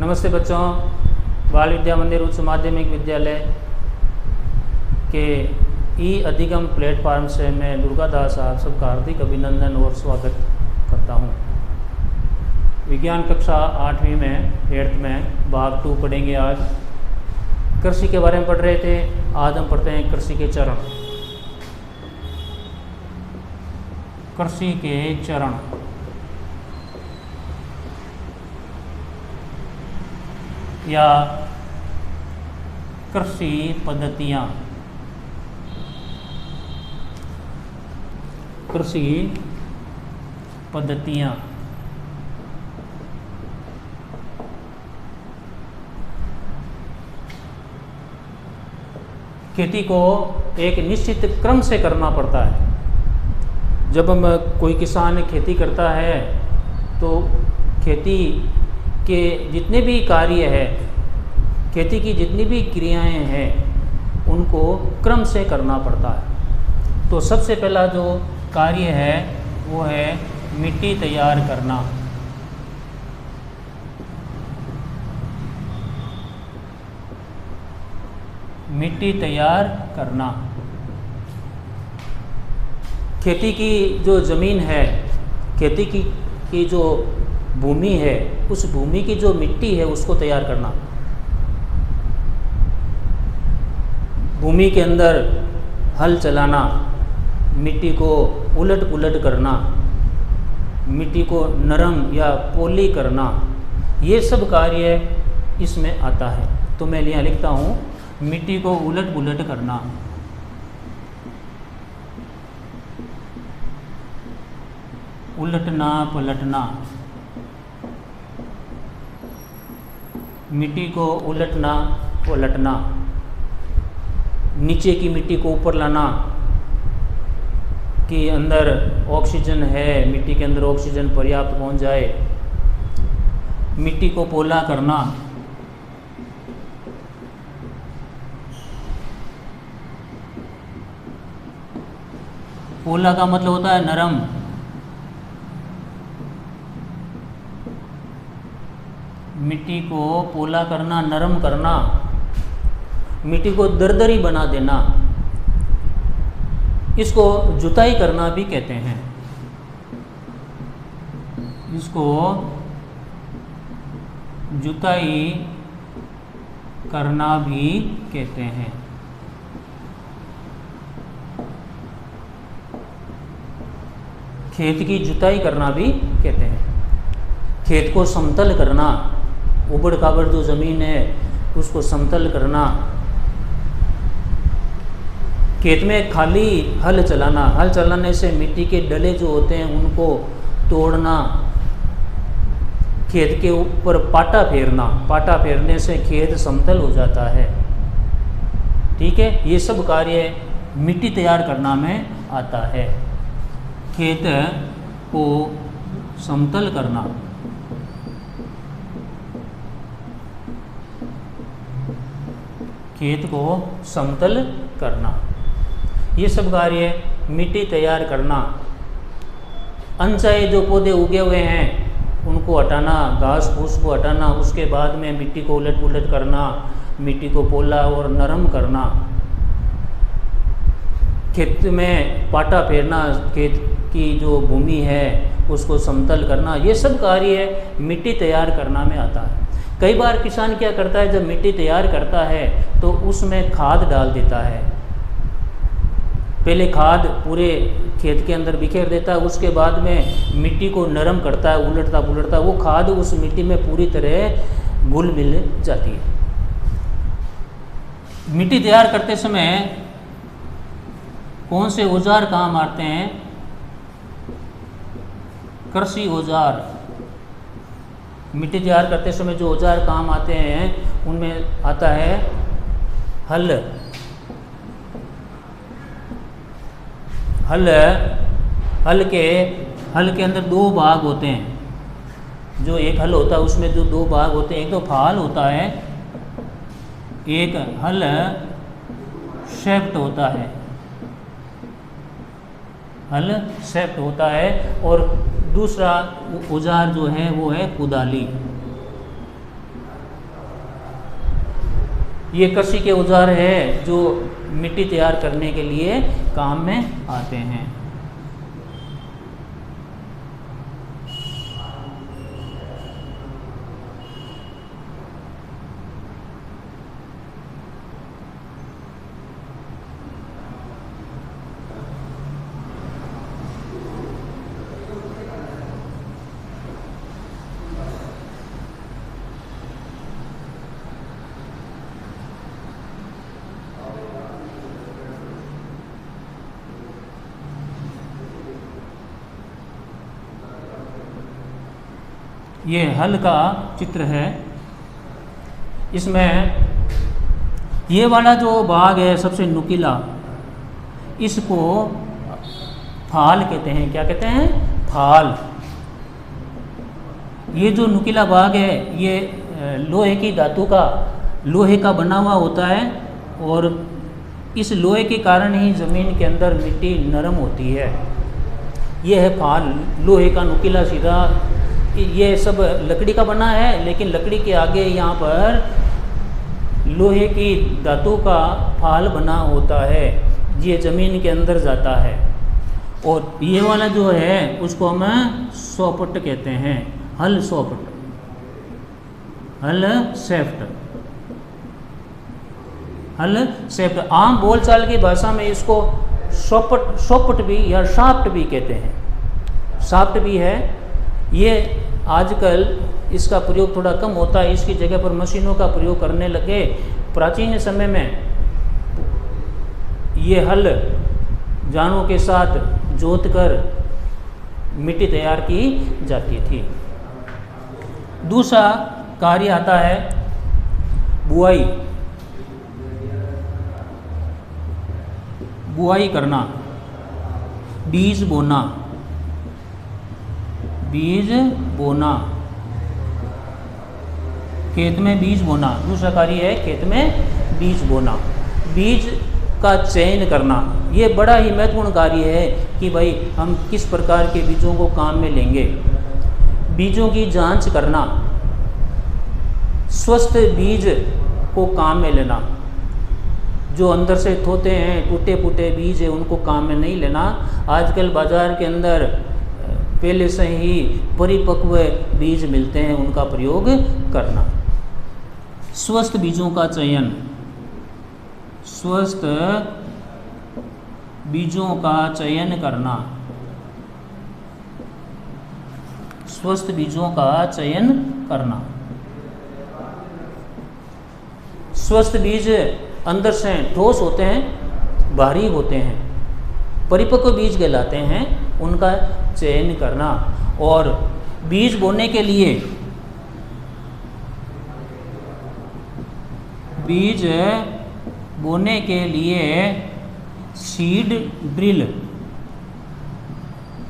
नमस्ते बच्चों, बाल विद्या मंदिर उच्च माध्यमिक विद्यालय के ई अधिगम प्लेटफार्म से मैं दुर्गादास आप सबका हार्दिक अभिनंदन और स्वागत करता हूँ। विज्ञान कक्षा 8वीं में 8th में भाग 2 पढ़ेंगे। आज कृषि के बारे में पढ़ रहे थे, आज हम पढ़ते हैं कृषि के चरण। कृषि के चरण या कृषि पद्धतियाँ। कृषि पद्धतियाँ खेती को एक निश्चित क्रम से करना पड़ता है। जब हम कोई किसान खेती करता है तो खेती के जितने भी कार्य है, खेती की जितनी भी क्रियाएं हैं, उनको क्रम से करना पड़ता है। तो सबसे पहला जो कार्य है वो है मिट्टी तैयार करना। मिट्टी तैयार करना। खेती की जो ज़मीन है, खेती की जो भूमि है, उस भूमि की जो मिट्टी है उसको तैयार करना। भूमि के अंदर हल चलाना, मिट्टी को उलट पुलट करना, मिट्टी को नरम या पोली करना, ये सब कार्य इसमें आता है। तो मैं यहाँ लिखता हूँ मिट्टी को उलट पुलट करना। उलटना पलटना, मिट्टी को उलटना पलटना। नीचे की मिट्टी को ऊपर लाना कि अंदर ऑक्सीजन है, मिट्टी के अंदर ऑक्सीजन पर्याप्त पहुंच जाए। मिट्टी को पोला करना। पोला का मतलब होता है नरम। मिट्टी को पोला करना, नरम करना, मिट्टी को दरदरी बना देना, इसको जुताई करना भी कहते हैं। इसको जुताई करना भी कहते हैं। खेत की जुताई करना भी कहते हैं। खेत को समतल करना, उबड़ खाबड़ जो ज़मीन है उसको समतल करना। खेत में खाली हल चलाना, हल चलाने से मिट्टी के डले जो होते हैं उनको तोड़ना। खेत के ऊपर पाटा फेरना, पाटा फेरने से खेत समतल हो जाता है। ठीक है, ये सब कार्य मिट्टी तैयार करना में आता है। खेत को समतल करना, खेत को समतल करना, ये सब कार्य मिट्टी तैयार करना। अनचाहे जो पौधे उगे हुए हैं उनको हटाना, घास फूस को हटाना। उसके बाद में मिट्टी को उलट पुलट करना, मिट्टी को पोला और नरम करना। खेत में पाटा फेरना, खेत की जो भूमि है उसको समतल करना, ये सब कार्य मिट्टी तैयार करना में आता है। कई बार किसान क्या करता है, जब मिट्टी तैयार करता है तो उसमें खाद डाल देता है। पहले खाद पूरे खेत के अंदर बिखेर देता है, उसके बाद में मिट्टी को नरम करता है, उलटता पुलटता, वो खाद उस मिट्टी में पूरी तरह घुल मिल जाती है। मिट्टी तैयार करते समय कौन से औजार काम आते हैं? कृषि औजार। मिट्टी तैयार करते समय जो औजार काम आते हैं उनमें आता है हल। हल के अंदर 2 भाग होते हैं। जो एक हल होता है उसमें जो 2 भाग होते हैं, एक तो फाल होता है, एक हल शेफ्ट होता है। हल शेफ्ट होता है और दूसरा औजार जो है वो है कुदाली। ये कृषि के औजार है जो मिट्टी तैयार करने के लिए काम में आते हैं। ये हल का चित्र है। इसमें ये वाला जो भाग है सबसे नुकीला, इसको फाल कहते हैं। क्या कहते हैं? फाल। ये जो नुकीला भाग है ये लोहे की धातु का, लोहे का बना हुआ होता है और इस लोहे के कारण ही ज़मीन के अंदर मिट्टी नरम होती है। ये है फाल, लोहे का नुकीला सीधा। ये सब लकड़ी का बना है, लेकिन लकड़ी के आगे यहाँ पर लोहे की धातु का फाल बना होता है, ये ज़मीन के अंदर जाता है। और ये वाला जो है उसको हम सोपट कहते हैं, हल सोपट, हल सेफ्ट, हल सेफ्ट। आम बोलचाल की भाषा में इसको सोपट भी या शाफ्ट भी कहते हैं, शाफ्ट भी है। ये आजकल इसका प्रयोग थोड़ा कम होता है, इसकी जगह पर मशीनों का प्रयोग करने लगे। प्राचीन समय में ये हल जानों के साथ जोतकर मिट्टी तैयार की जाती थी। दूसरा कार्य आता है बुआई, बुआई करना, बीज बोना, बीज बोना, खेत में बीज बोना। दूसरा कार्य है खेत में बीज बोना, बीज का चयन करना। ये बड़ा ही महत्वपूर्ण कार्य है कि भाई हम किस प्रकार के बीजों को काम में लेंगे। बीजों की जांच करना, स्वस्थ बीज को काम में लेना। जो अंदर से थोते हैं, टूटे फूटे बीज है, उनको काम में नहीं लेना। आजकल बाज़ार के अंदर पहले से ही परिपक्व बीज मिलते हैं, उनका प्रयोग करना। स्वस्थ बीजों का चयन, स्वस्थ बीजों का चयन करना, स्वस्थ बीजों का चयन करना। स्वस्थ बीज अंदर से ठोस होते हैं, भारी होते हैं, परिपक्व बीज कहलाते हैं, उनका चयन करना। और बीज बोने के लिए, बीज बोने के लिए सीड ड्रिल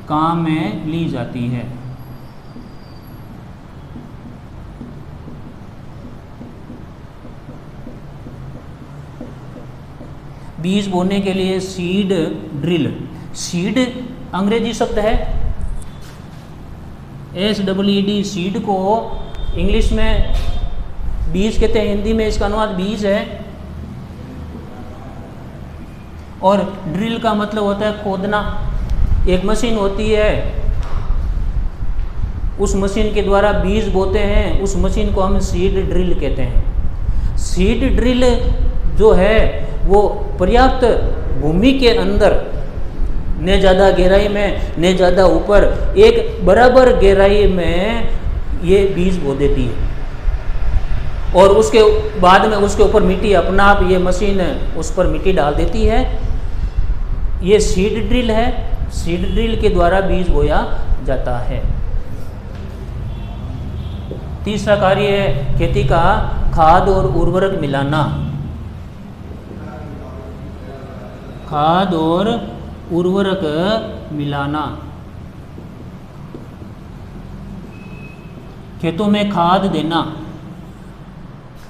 काम में ली जाती है। बीज बोने के लिए सीड ड्रिल, सीड अंग्रेजी शब्द है, SEED, सीड को इंग्लिश में बीज कहते हैं, हिंदी में इसका अनुवाद बीज है। और ड्रिल का मतलब होता है खोदना। एक मशीन होती है, उस मशीन के द्वारा बीज बोते हैं, उस मशीन को हम सीड ड्रिल कहते हैं। सीड ड्रिल जो है वो पर्याप्त भूमि के अंदर, न ज़्यादा गहराई में न ज़्यादा ऊपर, एक बराबर गहराई में ये बीज बो देती है। और उसके बाद में उसके ऊपर मिट्टी अपना आप ये मशीन उस पर मिट्टी डाल देती है। ये सीड ड्रिल है, सीड ड्रिल के द्वारा बीज बोया जाता है। तीसरा कार्य है खेती का खाद और उर्वरक मिलाना, खाद और उर्वरक मिलाना। खेतों में खाद देना,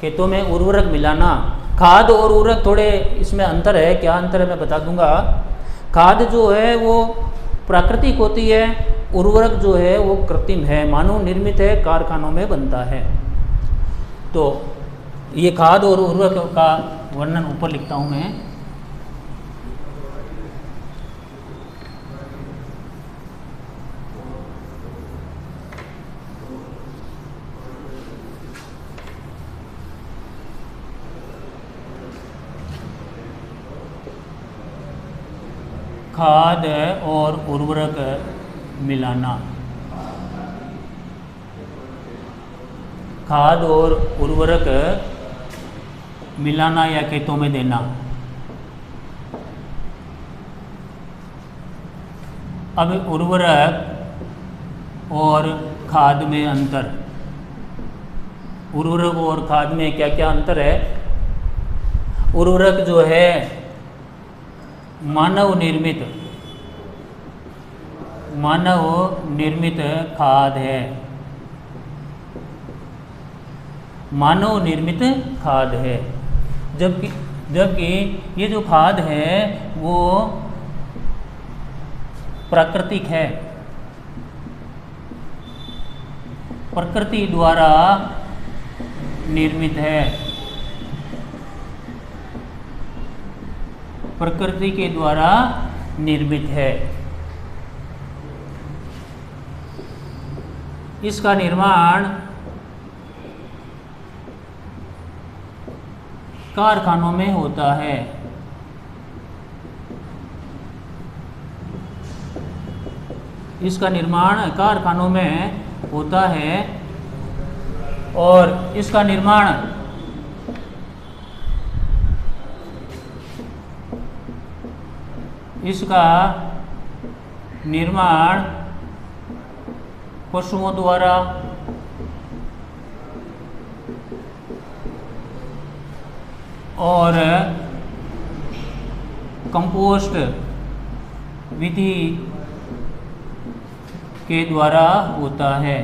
खेतों में उर्वरक मिलाना। खाद और उर्वरक थोड़े इसमें अंतर है, क्या अंतर है मैं बता दूंगा। खाद जो है वो प्राकृतिक होती है, उर्वरक जो है वो कृत्रिम है, मानव निर्मित है, कारखानों में बनता है। तो ये खाद और उर्वरक का वर्णन ऊपर लिखता हूँ मैं। खाद और उर्वरक मिलाना, खाद और उर्वरक मिलाना या खेतों में देना। अब उर्वरक और खाद में अंतर, उर्वरक और खाद में क्या क्या अंतर है। उर्वरक जो है मानव निर्मित खाद है, मानव निर्मित खाद है। जबकि ये जो खाद है वो प्राकृतिक है, प्रकृति द्वारा निर्मित है, प्रकृति के द्वारा निर्मित है। इसका निर्माण कारखानों में होता है। इसका निर्माण कारखानों में होता है और इसका निर्माण पशुओं द्वारा और कंपोस्ट विधि के द्वारा होता है।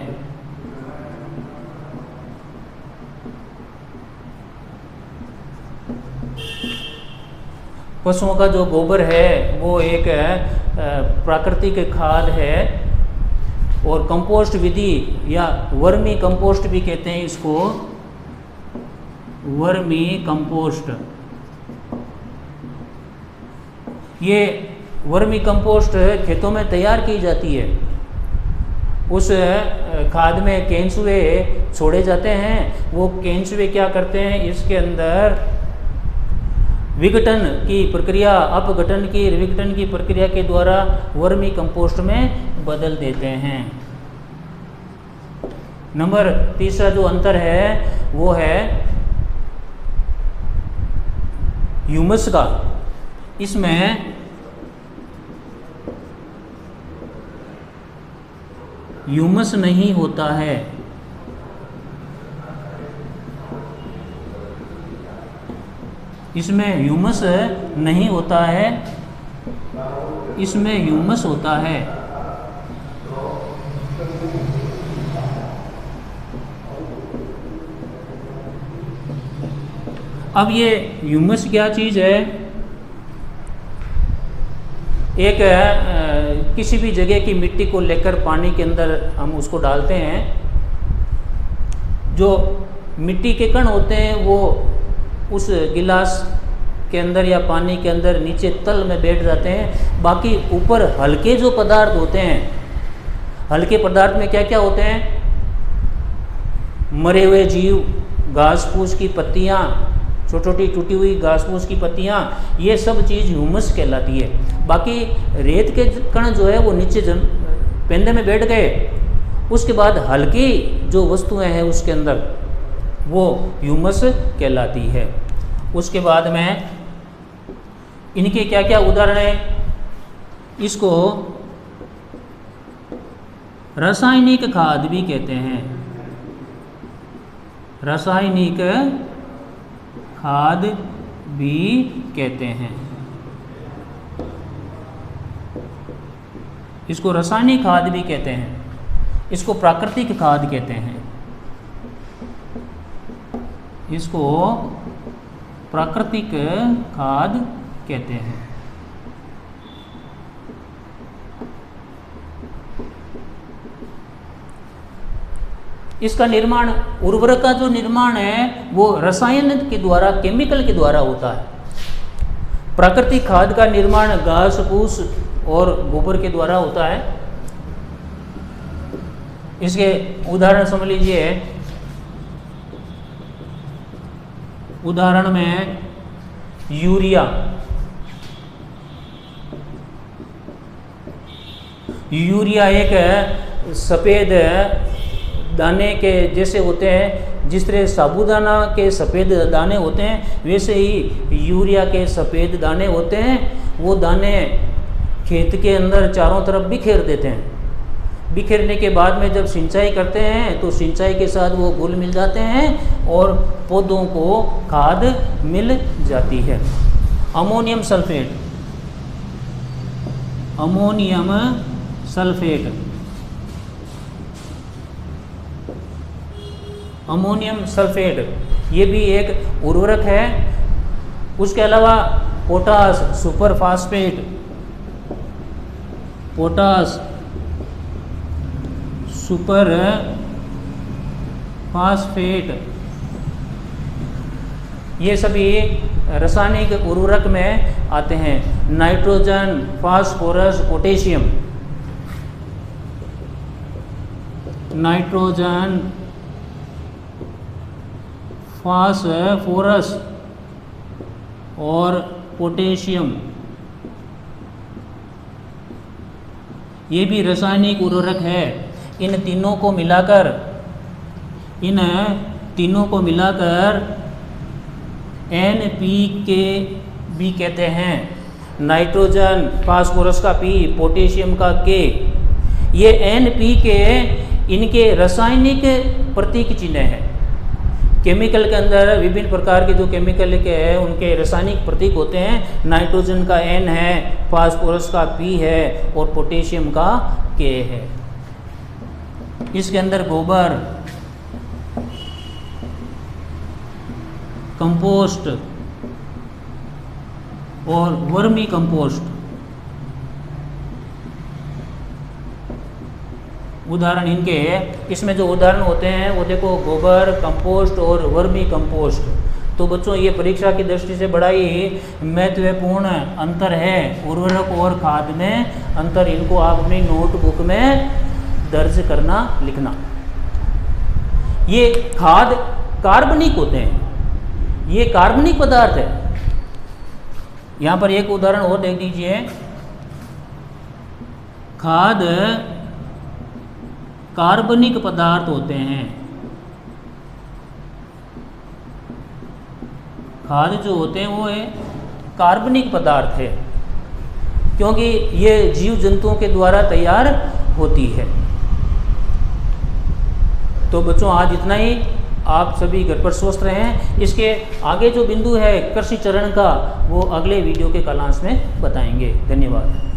पशुओं का जो गोबर है वो एक प्राकृतिक खाद है और कंपोस्ट विधि या वर्मी कंपोस्ट भी कहते हैं इसको, वर्मी कंपोस्ट। ये वर्मी कंपोस्ट खेतों में तैयार की जाती है। उस खाद में केंचुए छोड़े जाते हैं। वो केंचुए क्या करते हैं, इसके अंदर विघटन की प्रक्रिया, अपघटन की विघटन की प्रक्रिया के द्वारा वर्मी कंपोस्ट में बदल देते हैं। नंबर तीसरा जो अंतर है वो है ह्यूमस का। इसमें ह्यूमस नहीं होता है। इसमें ह्यूमस नहीं होता है, इसमें ह्यूमस होता है। अब ये ह्यूमस क्या चीज़ है। एक किसी भी जगह की मिट्टी को लेकर पानी के अंदर हम उसको डालते हैं। जो मिट्टी के कण होते हैं वो उस गिलास के अंदर या पानी के अंदर नीचे तल में बैठ जाते हैं। बाकी ऊपर हल्के जो पदार्थ होते हैं, हल्के पदार्थ में क्या क्या होते हैं, मरे हुए जीव, घास फूस की पत्तियाँ, छोटी छोटी टूटी हुई घास फूस की पत्तियाँ, ये सब चीज़ ह्यूमस कहलाती है। बाकी रेत के कण जो है वो नीचे पेंदे में बैठ गए, उसके बाद हल्की जो वस्तुएं हैं उसके अंदर वो ह्यूमस कहलाती है। उसके बाद में इनके क्या क्या उदाहरण हैं, इसको रासायनिक खाद भी कहते हैं। रासायनिक खाद भी कहते हैं। इसको रासायनिक खाद भी कहते हैं। इसको प्राकृतिक खाद कहते हैं। इसको प्राकृतिक खाद कहते हैं। इसका निर्माण, उर्वरक का जो निर्माण है वो रसायन के द्वारा, केमिकल के द्वारा होता है। प्राकृतिक खाद का निर्माण घास फूस और गोबर के द्वारा होता है। इसके उदाहरण समझ लीजिए, उदाहरण में यूरिया, यूरिया एक सफ़ेद दाने के जैसे होते हैं। जिस तरह साबूदाना के सफ़ेद दाने होते हैं वैसे ही यूरिया के सफ़ेद दाने होते हैं। वो दाने खेत के अंदर चारों तरफ बिखेर देते हैं। बिखेरने के बाद में जब सिंचाई करते हैं तो सिंचाई के साथ वो घुल मिल जाते हैं और पौधों को खाद मिल जाती है। Ammonium sulphate, ammonium sulphate, ammonium sulphate ये भी एक उर्वरक है। उसके अलावा potash super phosphate, potash super phosphate, ये सभी रासायनिक उर्वरक में आते हैं। Nitrogen, phosphorus, potassium, nitrogen, phosphorus और पोटेशियम, ये भी रासायनिक उर्वरक है। इन तीनों को मिलाकर NPK भी कहते हैं। नाइट्रोजन, फास्फोरस का P, पोटेशियम का K। ये NPK इनके रासायनिक प्रतीक चिन्ह है। केमिकल के अंदर विभिन्न प्रकार के जो केमिकल के हैं उनके रासायनिक प्रतीक होते हैं। नाइट्रोजन का N है, फास्फोरस का P है और पोटेशियम का K है। इसके अंदर गोबर, कंपोस्ट और वर्मी कंपोस्ट, उदाहरण इनके, इसमें जो उदाहरण होते हैं वो देखो, गोबर, कंपोस्ट और वर्मी कंपोस्ट। तो बच्चों ये परीक्षा की दृष्टि से बड़ा ही महत्वपूर्ण अंतर है, उर्वरक और खाद में अंतर। इनको आप अपनी नोटबुक में दर्ज करना, लिखना। ये खाद कार्बनिक होते हैं, ये कार्बनिक पदार्थ है। यहाँ पर एक उदाहरण और देख दीजिए, खाद कार्बनिक पदार्थ होते हैं। खाद जो होते हैं वो कार्बनिक पदार्थ है, क्योंकि ये जीव जंतुओं के द्वारा तैयार होती है। तो बच्चों आज इतना ही। आप सभी घर पर स्वस्थ रहें। इसके आगे जो बिंदु है कृषि चरण का वो अगले वीडियो के कालांश में बताएंगे। धन्यवाद।